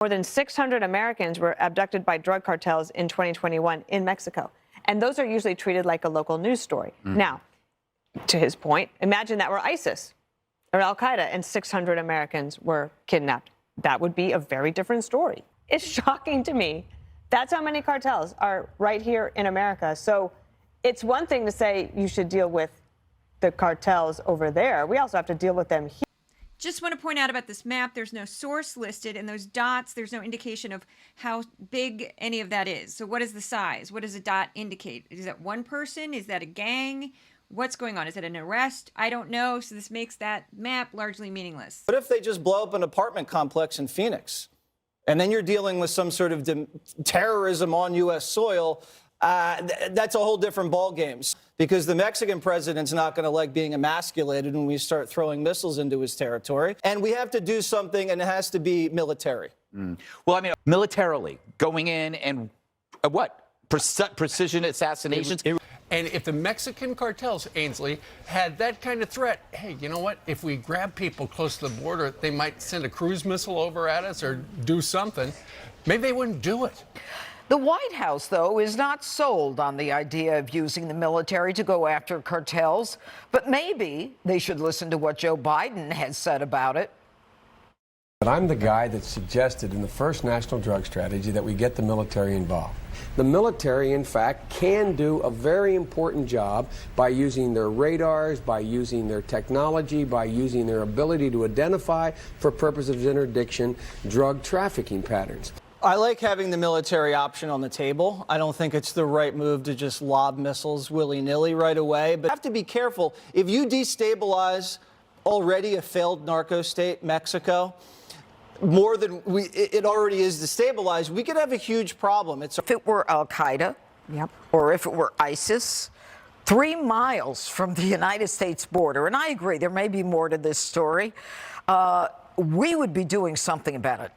More than 600 Americans were abducted by drug cartels in 2021 in Mexico. And those are usually treated like a local news story. Now, to his point, imagine that were ISIS or Al Qaeda and 600 Americans were kidnapped. That would be a very different story. It's shocking to me. That's how many cartels are right here in America. So it's one thing to say you should deal with the cartels over there. We also have to deal with them here. Just want to point out about this map, there's no source listed, and those dots, there's no indication of how big any of that is. So what is the size? What does a dot indicate? Is that one person? Is that a gang? What's going on? Is it an arrest? I don't know. So this makes that map largely meaningless. What if they just blow up an apartment complex in Phoenix? And then you're dealing with some sort of terrorism on U.S. soil. That's a whole different ballgame, because the Mexican president's not going to like being emasculated when we start throwing missiles into his territory. And we have to do something, and it has to be military. Well, I mean, militarily, going in and precision assassinations. And if the Mexican cartels, Ainsley, had that kind of threat, hey, you know what? If we grab people close to the border, they might send a cruise missile over at us or do something. Maybe they wouldn't do it. The White House, though, is not sold on the idea of using the military to go after cartels. But maybe they should listen to what Joe Biden has said about it. But I'm the guy that suggested in the first national drug strategy that we get the military involved. The military, in fact, can do a very important job by using their radars, by using their technology, by using their ability to identify, for purposes of interdiction, drug trafficking patterns. I like having the military option on the table. I don't think it's the right move to just lob missiles willy-nilly right away. But you have to be careful. If you destabilize already a failed narco state, Mexico, more than it already is destabilized, we could have a huge problem. If it were Al Qaeda, or if it were ISIS, 3 miles from the United States border, and I agree, there may be more to this story, we would be doing something about it.